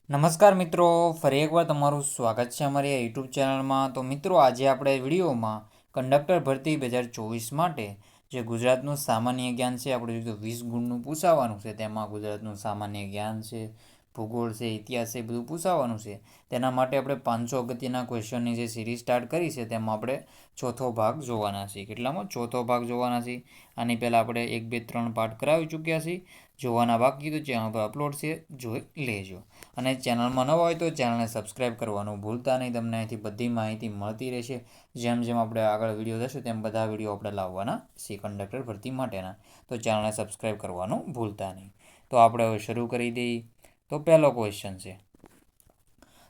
નમસ્કાર મિત્રો, ફરી એકવાર તમારું સ્વાગત છે અમારી યુટ્યુબ ચેનલમાં. તો મિત્રો, આજે આપણે વિડીયોમાં કંડક્ટર ભરતી 2024 માટે જે ગુજરાતનું સામાન્ય જ્ઞાન છે આપણે જો 20 ગુણનું પૂછાવાનું છે. તેમાં ગુજરાતનું સામાન્ય જ્ઞાન છે, ભૂગોળ છે, ઇતિહાસ છે, બધું પૂછાવાનું છે. તેના માટે આપણે 500 અગત્યના ક્વેશ્ચનની જે સિરીઝ સ્ટાર્ટ કરી છે તેમાં આપણે ચોથો ભાગ જોવાના છીએ. કેટલામાં? ચોથો ભાગ જોવાના છીએ. આની પહેલાં આપણે 1, 2, 3 પાઠ કરાવી ચૂક્યા છીએ. જોવાના બાકી તો ચેનલ પર અપલોડ છે, જોઈ લેજો. અને ચેનલમાં નવા હોય તો ચેનલને સબસ્ક્રાઈબ કરવાનું ભૂલતા નહીં. તમને અહીંથી બધી માહિતી મળતી રહેશે. જેમ જેમ આપણે આગળ વિડીયો થશે તેમ બધા વિડીયો આપણે લાવવાના છીએ કંડક્ટર ભરતી માટેના. તો ચેનલને સબસ્ક્રાઈબ કરવાનું ભૂલતા નહીં. તો આપણે હવે શરૂ કરી દઈએ. તો પહેલો ક્વેશ્ચન છે,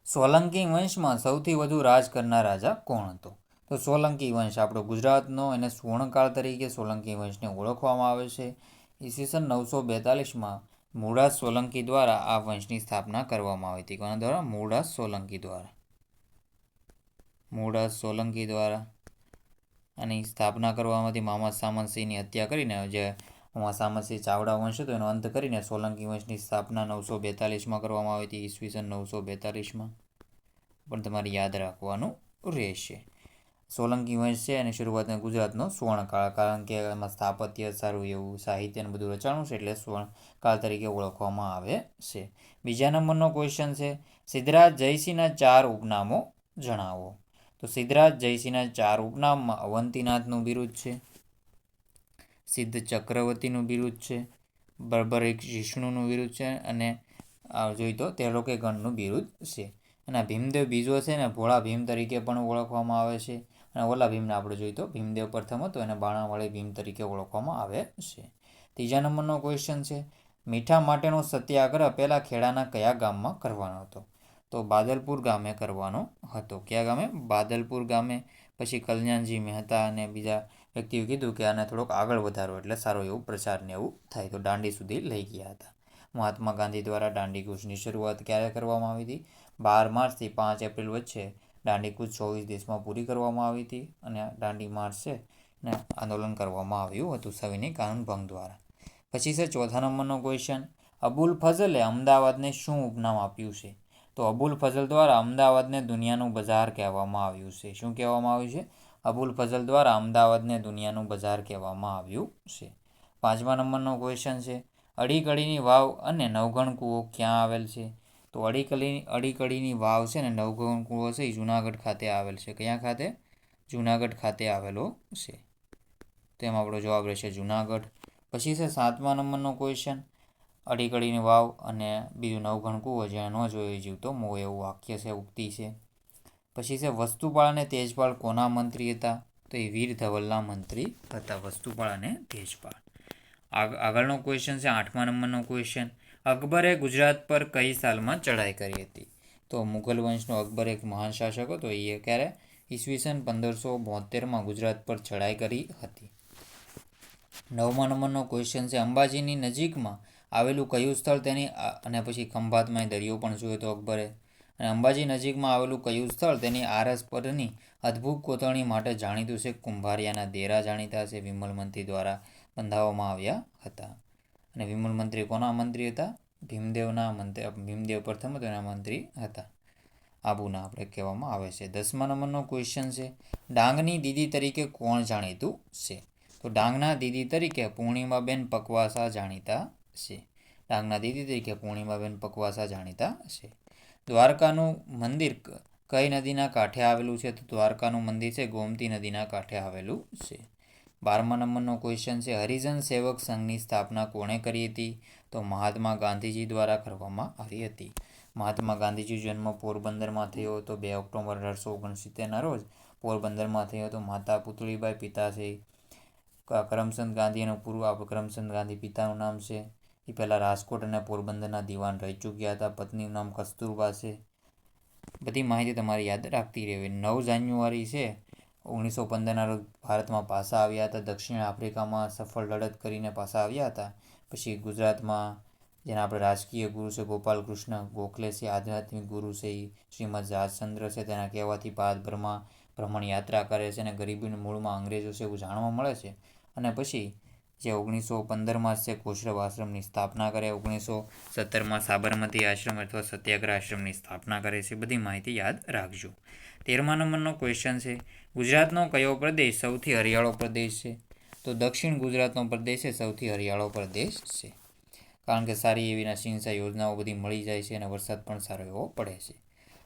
સોલંકી વંશમાં સૌથી વધુ રાજ કરનાર રાજા કોણ હતો? તો સોલંકી વંશ આપણો ગુજરાતનો એને સુવર્ણકાળ તરીકે સોલંકી વંશને ઓળખવામાં આવે છે. ઈસવીસન 942માં મૂળરાજ સોલંકી દ્વારા આ વંશની સ્થાપના કરવામાં આવી હતી. કોના દ્વારા? મૂળરાજ સોલંકી દ્વારા. મૂળરાજ સોલંકી દ્વારા આની સ્થાપના કરવામાં મામા સામંતસિંહની હત્યા કરીને જે મામા સામંતસિંહ ચાવડા વંશ હતો એનો અંત કરીને સોલંકી વંશની સ્થાપના 942માં કરવામાં આવી હતી. ઈસવીસન 942માં પણ તમારે યાદ રાખવાનું રહેશે. સોલંકી વંશ છે અને શરૂઆતના ગુજરાતનો સુવર્ણકાળ, કારણ કે એમાં સ્થાપત્ય સારું એવું સાહિત્યને બધું રચાણું છે એટલે સુવર્ણકાળ તરીકે ઓળખવામાં આવે છે. બીજા નંબરનો ક્વેશ્ચન છે, સિદ્ધરાજ જયસિંહના 4 ઉપનામો જણાવો. તો સિદ્ધરાજ જયસિંહના 4 ઉપનામમાં અવંતીનાથનું બિરુદ છે, સિદ્ધ ચક્રવર્તીનું બિરુદ છે, બર્બરિક જિષ્ણુનું બિરુદ છે અને જોઈએ તો તેલોકેગણનું બિરુદ છે. અને ભીમદેવ બીજો છે ને ભોળા ભીમ તરીકે પણ ઓળખવામાં આવે છે. અને ઓલા ભીમને આપણે જોઈએ તો ભીમદેવ પ્રથમ હતો એને બાણાવાળી ભીમ તરીકે ઓળખવામાં આવે છે. ત્રીજા નંબરનો ક્વેશ્ચન છે, મીઠા માટેનો સત્યાગ્રહ પહેલાં ખેડાના કયા ગામમાં કરવાનો હતો? તો બાદલપુર ગામે કરવાનો હતો. કયા ગામે? બાદલપુર ગામે. પછી કલ્યાણજી મહેતા અને બીજા વ્યક્તિએ કીધું કે આને થોડોક આગળ વધારો એટલે સારો એવું પ્રચારને એવું થાય, તો દાંડી સુધી લઈ ગયા હતા. મહાત્મા ગાંધી દ્વારા દાંડી કૂચની શરૂઆત ક્યારે કરવામાં આવી હતી? 12 માર્ચથી 5 એપ્રિલ વચ્ચે દાંડી કૂચ 24 દેશમાં પૂરી કરવામાં આવી હતી. અને દાંડી માર્ચ છે ને આંદોલન કરવામાં આવ્યું હતું સવિનય કાનૂન ભંગ દ્વારા. પછી છે ચોથા નંબરનો ક્વેશ્ચન, અબુલ ફઝલે અમદાવાદને શું ઉપનામ આપ્યું છે? તો અબુલ ફઝલ દ્વારા અમદાવાદને દુનિયાનું બજાર કહેવામાં આવ્યું છે. શું કહેવામાં આવ્યું છે? અબુલ ફઝલ દ્વારા અમદાવાદને દુનિયાનું બજાર કહેવામાં આવ્યું છે. પાંચમા નંબરનો ક્વેશ્ચન છે, અડીકડીની વાવ અને નવઘણ કૂવો ક્યાં આવેલ છે? તો અડીકડીની વાવ છે ને નવઘણ કૂવો છે એ જુનાગઢ ખાતે આવેલ છે. ક્યાં ખાતે? જુનાગઢ ખાતે આવેલો છે. તેમાં આપણો જવાબ રહેશે જુનાગઢ. પછી છે સાતમા નંબરનો ક્વેશ્ચન, અડીકડીની વાવ અને બીજું નવઘણ કૂવો જ્યાં ન જોઈ જીવતો મોં એવું વાક્ય છે, ઉક્તિ છે. પછી છે વસ્તુપાળ અને તેજપાળ કોના મંત્રી હતા? તો એ વીર ધવલના મંત્રી હતા, વસ્તુપાળ અને તેજપાળ. આગળનો ક્વેશ્ચન છે આઠમા નંબરનો ક્વેશ્ચન, અકબરે ગુજરાત પર કઈ સાલમાં ચઢાઈ કરી હતી? તો મુઘલ વંશનો અકબર એક મહાન શાસક હતો. એ ક્યારે? ઈસવીસન 1572માં ગુજરાત પર ચઢાઈ કરી હતી. નવમા નંબરનો ક્વેશ્ચન છે, અંબાજીની નજીકમાં આવેલું કયું સ્થળ તેની અને પછી ખંભાતમાં દરિયો પણ જોયો તો અકબરે. અને અંબાજી નજીકમાં આવેલું કયું સ્થળ તેની આરસ પરની અદ્ભુત કોતરણી માટે જાણીતું છે? કુંભારિયાના દેરા જાણીતા છે, વિમલ મંત્રી દ્વારા બંધાવવામાં આવ્યા હતા. અને વિમલ મંત્રી કોના મંત્રી હતા? ભીમદેવના મંત્રી, ભીમદેવ પ્રથમ હતો એના મંત્રી હતા. આબુના આપણે કહેવામાં આવે છે. 10મા નંબરનો ક્વેશ્ચન છે, ડાંગની દીદી તરીકે કોણ જાણીતું છે? તો ડાંગના દીદી તરીકે પૂર્ણિમાબેન પકવાસા જાણીતા છે. ડાંગના દીદી તરીકે પૂર્ણિમાબેન પકવાસા જાણીતા છે. દ્વારકાનું મંદિર કઈ નદીના કાંઠે આવેલું છે? તો દ્વારકાનું મંદિર છે ગોમતી નદીના કાંઠે આવેલું છે. 12મા નંબરનો ક્વેશ્ચન છે, હરિજન સેવક સંઘની સ્થાપના કોણે કરી હતી? તો મહાત્મા ગાંધીજી દ્વારા કરવામાં આવી હતી. મહાત્મા ગાંધીજી જન્મ પોરબંદરમાં થયો હતો 2 ઓક્ટોબર 1869ના રોજ પોરબંદરમાં થયો હતો. માતા પુતળીબાઈ, પિતા છે કરમચંદ ગાંધી, અને પૂર્વ કરમચંદ ગાંધી પિતાનું નામ છે. એ પહેલાં રાજકોટ અને પોરબંદરના દિવાન રહી ચૂક્યા હતા. પત્નીનું નામ કસ્તુરબા છે. બધી માહિતી તમારે યાદ રાખતી રહેવી. 9 જાન્યુઆરી છે 1915ના રોજ ભારતમાં પાછા આવ્યા હતા. દક્ષિણ આફ્રિકામાં સફળ લડત કરીને પાછા આવ્યા હતા. પછી ગુજરાતમાં જેના આપણે રાજકીય ગુરુ છે ગોપાલકૃષ્ણ ગોખલે છે, આધ્યાત્મિક ગુરુ છે એ શ્રીમદ રાજચંદ્ર છે. તેના કહેવાથી ભારતભરમાં ભ્રમણ યાત્રા કરે છે અને ગરીબીનું મૂળમાં અંગ્રેજો છે એવું જાણવા મળે છે. અને પછી જે 1915માં છે કોશરબ આશ્રમની સ્થાપના કરે, 1917માં સાબરમતી આશ્રમ અથવા સત્યાગ્રહ આશ્રમની સ્થાપના કરે છે. બધી માહિતી યાદ રાખજો. 13મા નંબરનો ક્વેશ્ચન છે, ગુજરાતનો કયો પ્રદેશ સૌથી હરિયાળો પ્રદેશ છે? તો દક્ષિણ ગુજરાતનો પ્રદેશ એ સૌથી હરિયાળો પ્રદેશ છે, કારણ કે સારી એવી સિંચાઈ યોજનાઓ બધી મળી જાય છે અને વરસાદ પણ સારો એવો પડે છે.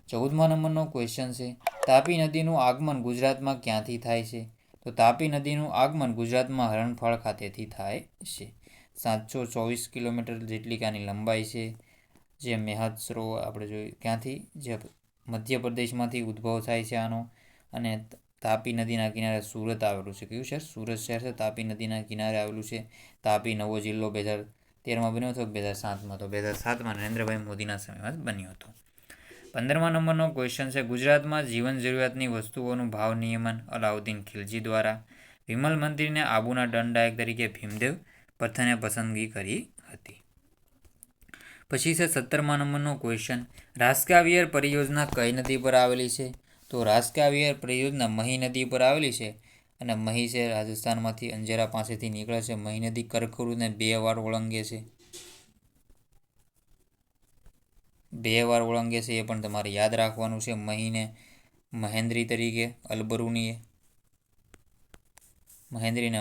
14મા નંબરનો ક્વેશ્ચન છે, તાપી નદીનું આગમન ગુજરાતમાં ક્યાંથી થાય છે? તો તાપી નદીનું આગમન ગુજરાતમાં હરણફાળ ખાતેથી થાય છે. 724 કિલોમીટર જેટલી આની લંબાઈ છે. જે મેહત સરોવર આપણે જોયું ક્યાંથી, જે મધ્યપ્રદેશમાંથી ઉદ્ભવ થાય છે આનો, અને તાપી નદીના કિનારે સુરત આવેલું છે. કયું શહેર? સુરત શહેર છે, તાપી નદીના કિનારે આવેલું છે. તાપી નવો જિલ્લો 2013માં બન્યો હતો, 2007માં? તો 2007માં નરેન્દ્રભાઈ મોદીના સમયમાં જ બન્યો હતો. 15મા નંબરનો ક્વેશ્ચન છે, ગુજરાતમાં જીવન જરૂરિયાતની વસ્તુઓનું ભાવ નિયમન અલાઉદ્દીન ખિલજી દ્વારા. વિમલ મંત્રીને આબુના દંડનાયક તરીકે ભીમદેવ પથને પસંદગી કરી હતી. પછી છે 17મા નંબરનો ક્વેશ્ચન, રાસકાવિયર પરિયોજના કઈ નદી પર આવેલી છે? તો રાસકાવિયર પરિયોજના મહી નદી પર આવેલી છે, અને મહી છે રાજસ્થાનમાંથી અંજેરા પાસેથી નીકળે છે. મહી નદી કર્કવૃતને 2 વાર ઓળંગે છે. 2 વાર ઓળંગે છે, એ પણ તમારે યાદ રાખવાનું છે. મહીને મહેન્દ્રી તરીકે, અલબરુનીએ મહેન્દ્રીને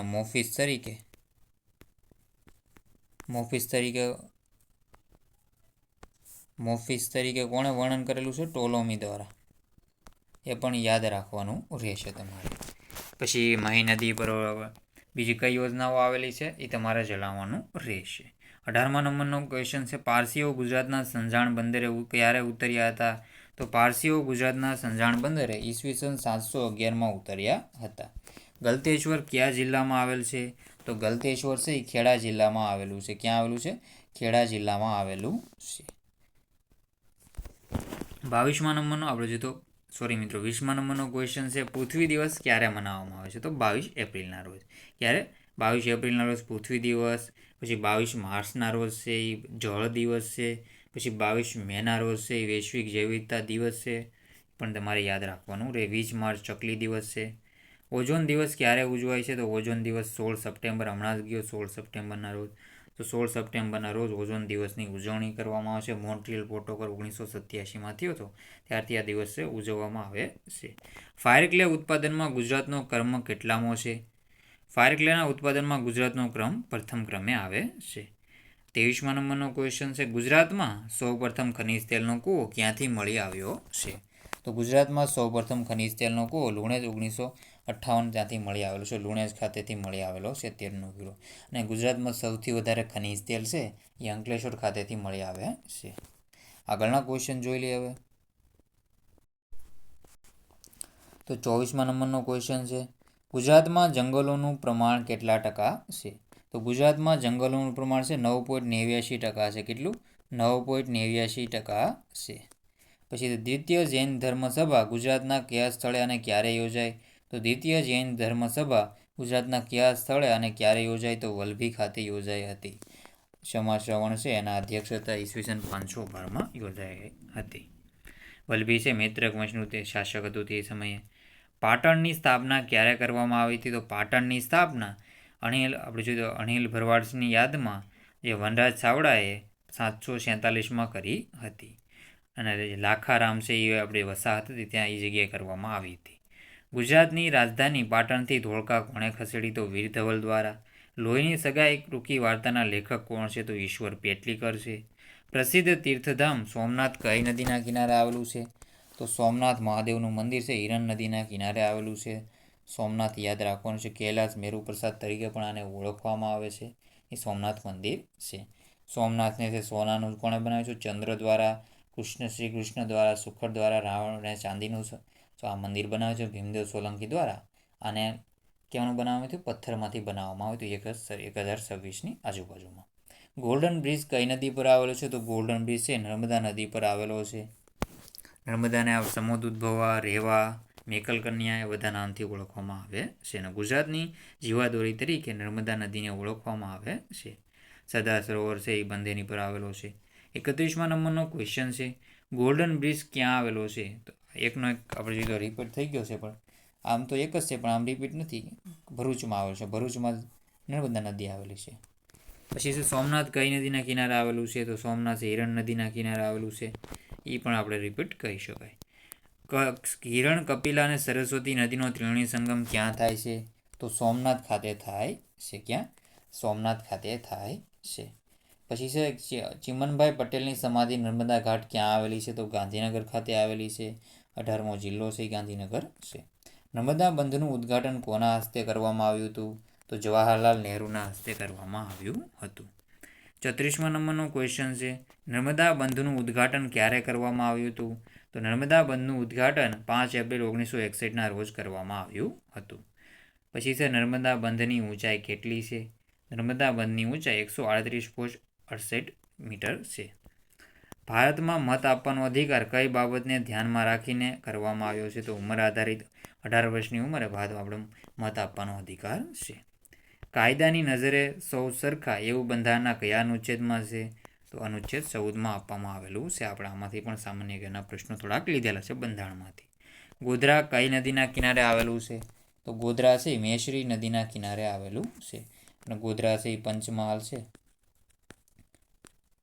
મોફિસ તરીકે કોણે વર્ણન કરેલું છે? ટોલોમી દ્વારા. એ પણ યાદ રાખવાનું રહેશે તમારે. પછી મહી નદી પર બીજી કઈ યોજનાઓ આવેલી છે એ તમારે જણાવવાનું રહેશે. 18મા નંબરનો ક્વેશ્ચન છે, પારસીઓ ગુજરાતના સંજાણ બંદરે ક્યારે ઉતર્યા હતા? તો પારસીઓ ગુજરાતના સંજાણ બંદરે ઈસવીસન 711માં ઉતર્યા હતા. ગલતેશ્વર કયા જિલ્લામાં આવેલ છે? તો ગલતેશ્વર છે એ ખેડા જિલ્લામાં આવેલું છે. ક્યાં આવેલું છે? ખેડા જિલ્લામાં આવેલું છે. 22મા નંબરનો આપણે જોઈએ તો 20મા નંબરનો ક્વેશ્ચન છે, પૃથ્વી દિવસ ક્યારે મનાવવામાં આવે છે? તો 22 એપ્રિલના રોજ. ક્યારે? 22 એપ્રિલના રોજ પૃથ્વી દિવસ. પછી 22 માર્ચના રોજ છે એ જળ દિવસ છે. પછી 22 મેના રોજ છે એ વૈશ્વિક જૈવિકતા દિવસ છે, પણ તમારે યાદ રાખવાનું રહે. 20 માર્ચ ચકલી દિવસ છે. ઓઝોન દિવસ ક્યારે ઉજવાય છે? તો ઓઝોન દિવસ 16 સપ્ટેમ્બર, હમણાં જ ગયો 16 સપ્ટેમ્બરના રોજ. તો 16 સપ્ટેમ્બરના રોજ ઓઝોન દિવસની ઉજવણી કરવામાં આવશે. મોન્ટ્રીયલ પ્રોટોકોલ 1987માં થયો હતો, ત્યારથી આ દિવસે ઉજવવામાં આવે છે. ફાયર ક્લે ઉત્પાદનમાં ગુજરાતનો ક્રમ કેટલામો છે? ફાયર ક્લેના ઉત્પાદનમાં ગુજરાતનો ક્રમ પ્રથમ ક્રમે આવે છે. 23મા નંબરનો ક્વેશ્ચન છે, ગુજરાતમાં સૌપ્રથમ ખનિજ તેલનો કૂવો ક્યાંથી મળી આવ્યો છે? તો ગુજરાતમાં સૌપ્રથમ ખનિજ તેલનો કૂવો લુણેજ 1958 ત્યાંથી મળી આવેલો છે. લુણેજ ખાતેથી મળી આવેલો છે 13 કિલો. અને ગુજરાતમાં સૌથી વધારે ખનિજ તેલ છે એ અંકલેશ્વર ખાતેથી મળી આવે છે. આગળના ક્વેશ્ચન જોઈ લઈએ હવે. તો 24મા નંબરનો ક્વેશ્ચન છે, ગુજરાતમાં જંગલોનું પ્રમાણ કેટલા ટકા છે? તો ગુજરાતમાં જંગલોનું પ્રમાણ છે 9.89% છે. કેટલું? 9.89% છે. પછી દ્વિતીય જૈન ધર્મસભા ગુજરાતના કયા સ્થળે અને ક્યારે યોજાય? તો દ્વિતીય જૈન ધર્મસભા ગુજરાતના કયા સ્થળે અને ક્યારે યોજાય? તો વલભી ખાતે યોજાઈ હતી. ક્ષમા શ્રવણ છે એના અધ્યક્ષતા ઈસવીસન 512માં યોજાઈ હતી. વલભી છે મૈત્રક વંશનું તે શાસક હતું તે સમયે. પાટણની સ્થાપના ક્યારે કરવામાં આવી હતી? તો પાટણની સ્થાપના આપણે જોઈએ તો અનિલ ભરવાડની યાદમાં જે વનરાજ ચાવડાએ 747માં કરી હતી. અને લાખારામ છે એ આપણે વસાહત હતી ત્યાં એ જગ્યાએ કરવામાં આવી હતી. ગુજરાતની રાજધાની પાટણથી ધોળકા કોણે ખસેડી? તો વીર ધવલ દ્વારા. લોહીની સગાઈ ટૂંકી વાર્તાના લેખક કોણ છે? તો ઈશ્વર પેટલીકર છે. પ્રસિદ્ધ તીર્થધામ સોમનાથ કઈ નદીના કિનારે આવેલું છે? તો સોમનાથ મહાદેવનું મંદિર છે હિરણ નદીના કિનારે આવેલું છે. સોમનાથ યાદ રાખવાનું છે. કૈલાસ મેરુ પ્રસાદ તરીકે પણ આને ઓળખવામાં આવે છે. એ સોમનાથ મંદિર છે. સોમનાથને છે સોનાનું કોણે બનાવ્યું છે? ચંદ્ર દ્વારા, શ્રી કૃષ્ણ દ્વારા, સુખડ દ્વારા, રાવણ અને ચાંદીનું આ મંદિર બનાવ્યું છે ભીમદેવ સોલંકી દ્વારા. અને કેવાનું બનાવવામાં આવ્યું? પથ્થરમાંથી બનાવવામાં આવ્યું હતું 1026ની આજુબાજુમાં. ગોલ્ડન બ્રિજ કઈ નદી પર આવેલો છે? તો ગોલ્ડન બ્રિજ છે નર્મદા નદી પર આવેલો છે. નર્મદાને સમુદ્રોદ્ભવા, રેવા, મેકલ કન્યા એ બધા નામથી ઓળખવામાં આવે છે. અને ગુજરાતની જીવાદોરી તરીકે નર્મદા નદીને ઓળખવામાં આવે છે. સરદાર સરોવર છે એ બંધેની પર આવેલો છે. 31મા નંબરનો ક્વેશ્ચન છે, ગોલ્ડન બ્રિજ ક્યાં આવેલો છે? તો એકનો એક આપણે જોઈએ રિપીટ થઈ ગયો છે, પણ આમ તો એક જ છે પણ આમ રિપીટ નથી. ભરૂચમાં આવેલો છે. ભરૂચમાં નર્મદા નદી આવેલી છે. પછી છે સોમનાથ કઈ નદીના કિનારે આવેલું છે? તો સોમનાથ હિરણ નદીના કિનારે આવેલું છે. એ પણ આપણે રિપીટ કરી શકાય. હિરણ, કપિલા અને સરસ્વતી નદીનો ત્રિવેણી સંગમ ક્યાં થાય છે? તો સોમનાથ ખાતે થાય છે. ક્યાં? સોમનાથ ખાતે થાય છે. પછી છે ચિમનભાઈ પટેલની સમાધિ નર્મદા ઘાટ ક્યાં આવેલી છે? તો ગાંધીનગર ખાતે આવેલી છે. 18મો જિલ્લો છે ગાંધીનગર છે. નર્મદા બંધનું ઉદ્ઘાટન કોના હસ્તે કરવામાં આવ્યું હતું? તો જવાહરલાલ નહેરુના હસ્તે કરવામાં આવ્યું હતું. 34મા નંબરનો ક્વેશ્ચન છે નર્મદા બંધનું ઉદ્ઘાટન ક્યારે કરવામાં આવ્યું હતું? તો નર્મદા બંધનું ઉદ્ઘાટન 5 એપ્રિલ 1961ના રોજ કરવામાં આવ્યું હતું. પછી છે નર્મદા બંધની ઊંચાઈ કેટલી છે? નર્મદા બંધની ઊંચાઈ 138.68 મીટર છે. ભારતમાં મત આપવાનો અધિકાર કઈ બાબતને ધ્યાનમાં રાખીને કરવામાં આવ્યો છે? તો ઉંમર આધારિત 18 વર્ષની ઉંમરે ભારતમાં આપણે મત આપવાનો અધિકાર છે. કાયદાની નજરે સૌ સરખા એવું બંધારણના કયા અનુચ્છેદમાં છે? તો અનુચ્છેદ 14માં આપવામાં આવેલું છે. આપણે આમાંથી પણ સામાન્ય જ્ઞાનના પ્રશ્નો થોડાક લીધેલા છે બંધારણમાંથી. ગોધરા કઈ નદીના કિનારે આવેલું છે? તો ગોધરા છે મેશ્રી નદીના કિનારે આવેલું છે. અને ગોધરા છે એ પંચમહાલ છે.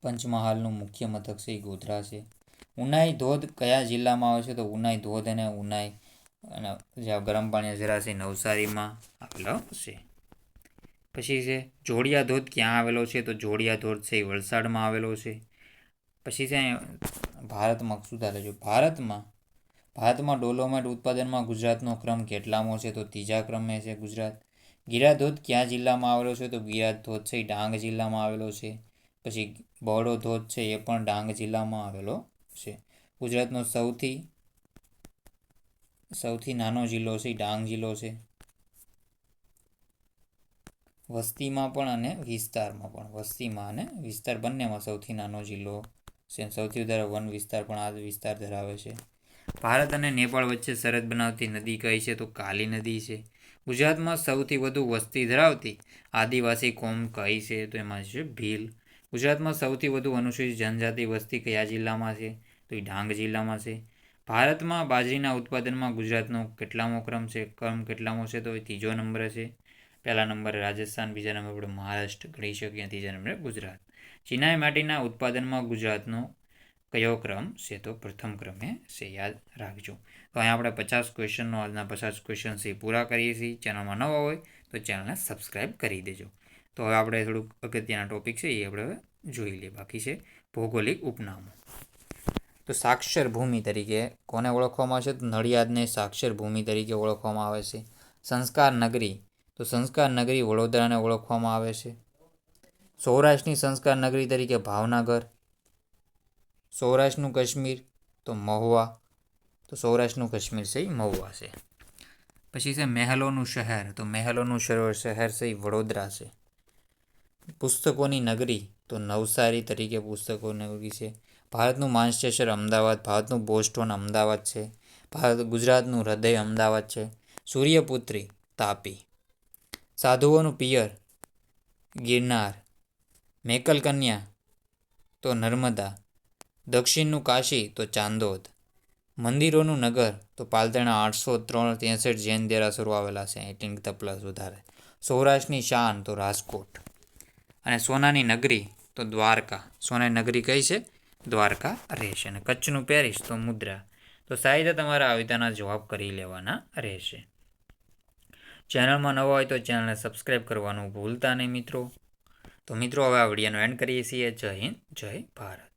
પંચમહાલનું મુખ્ય મથક છે એ ગોધરા છે. ઉનાઈ ધોધ કયા જિલ્લામાં આવે છે? તો ઉનાઈ ધોધ અને ઉનાઈ અને જ્યાં ગરમ પાણી ઝરા છે નવસારીમાં આવેલો છે. પછી છે જોડિયા ધોધ ક્યાં આવેલો છે? તો જોડિયા ધોધ છે એ વલસાડમાં આવેલો છે. પછી છે ભારતમાં સુધારે જો ભારતમાં ડોલોમાઇટ ઉત્પાદનમાં ગુજરાતનો ક્રમ કેટલામો છે? તો 3જા ક્રમે છે ગુજરાત. ગિરા ધોધ કયા જિલ્લામાં આવેલો છે? તો ગિરા ધોધ છે એ ડાંગ જિલ્લામાં આવેલો છે. પછી બહોળો ધોધ છે એ પણ ડાંગ જિલ્લામાં આવેલો છે. ગુજરાતનો સૌથી નાનો જિલ્લો છે એ ડાંગ જિલ્લો છે. વસ્તીમાં પણ અને વિસ્તારમાં પણ, વસ્તીમાં અને વિસ્તાર બંનેમાં સૌથી નાનો જિલ્લો છે. સૌથી વધારે વન વિસ્તાર પણ આ વિસ્તાર ધરાવે છે. ભારત અને નેપાળ વચ્ચે સરહદ બનાવતી નદી કઈ છે? તો કાલી નદી છે. ગુજરાતમાં સૌથી વધુ વસ્તી ધરાવતી આદિવાસી કોમ કઈ છે? તો એમાં છે ભીલ. ગુજરાતમાં સૌથી વધુ અનુસૂચિત જનજાતિ વસ્તી કયા જિલ્લામાં છે? તો એ ડાંગ જિલ્લામાં છે. ભારતમાં બાજરીના ઉત્પાદનમાં ગુજરાતનો કેટલામો ક્રમ છે? કેટલામો છે? તો એ 3જો નંબર છે. પહેલા નંબરે રાજસ્થાન, બીજા નંબર પર મહારાષ્ટ્ર ગણી શકીએ, ત્રીજા નંબરે ગુજરાત. ચિનાઈ માટીના ઉત્પાદનમાં ગુજરાતનો કયો ક્રમ છે? તો પ્રથમ ક્રમે છે. યાદ રાખજો. તો અહીંયા આપણે 50 ક્વેશ્ચનનો આજના 50 ક્વેશ્ચન છે પૂરા કરીએ છીએ. ચેનલમાં નવા હોય તો ચેનલને સબસ્ક્રાઈબ કરી દેજો. તો હવે આપણે થોડુંક અગત્યના ટોપિક છે એ આપણે હવે જોઈ લઈએ. બાકી છે ભૌગોલિક ઉપનામો. તો સાક્ષર ભૂમિ તરીકે કોને ઓળખવામાં આવે છે? તો નડિયાદને સાક્ષર ભૂમિ તરીકે ઓળખવામાં આવે છે. સંસ્કાર નગરી, તો સંસ્કાર નગરી વડોદરાને ઓળખવામાં આવે છે. સૌરાષ્ટ્રની સંસ્કાર નગરી તરીકે ભાવનગર. સૌરાષ્ટ્રનું કાશ્મીર તો મહુવા. તો સૌરાષ્ટ્રનું કાશ્મીર છે એ મહુવા છે. પછી છે મહેલોનું શહેર, તો મહેલોનું શહેર છે એ વડોદરા છે. પુસ્તકોની નગરી તો નવસારી તરીકે પુસ્તકોની નગરી છે. ભારતનું માન્ચેસ્ટર અમદાવાદ, ભારતનું બોસ્ટન અમદાવાદ છે. ગુજરાતનું હૃદય અમદાવાદ છે. સૂર્યપુત્રી તાપી. સાધુઓનું પિયર ગિરનાર. મેકલ કન્યા તો નર્મદા. દક્ષિણનું કાશી તો ચાંદોદ. મંદિરોનું નગર તો પાલતણા 863 જૈન દેરાસરો આવેલા છે. 18 વધારે. સૌરાષ્ટ્રની શાન તો રાજકોટ. અને સોનાની નગરી તો દ્વારકા. સોનાની નગરી કઈ છે? દ્વારકા રહેશે. અને કચ્છનું પેરિસ તો મુદ્રા. તો સાહિત્ય તમારા આવિતાના જવાબ કરી લેવાના રહેશે. ચેનલમાં નવા હોય તો ચેનલને સબસ્ક્રાઈબ કરવાનું ભૂલતા નહીં મિત્રો. તો મિત્રો હવે આ વિડીયોનો એન્ડ કરીએ છીએ. જય હિન્દ, જય ભારત.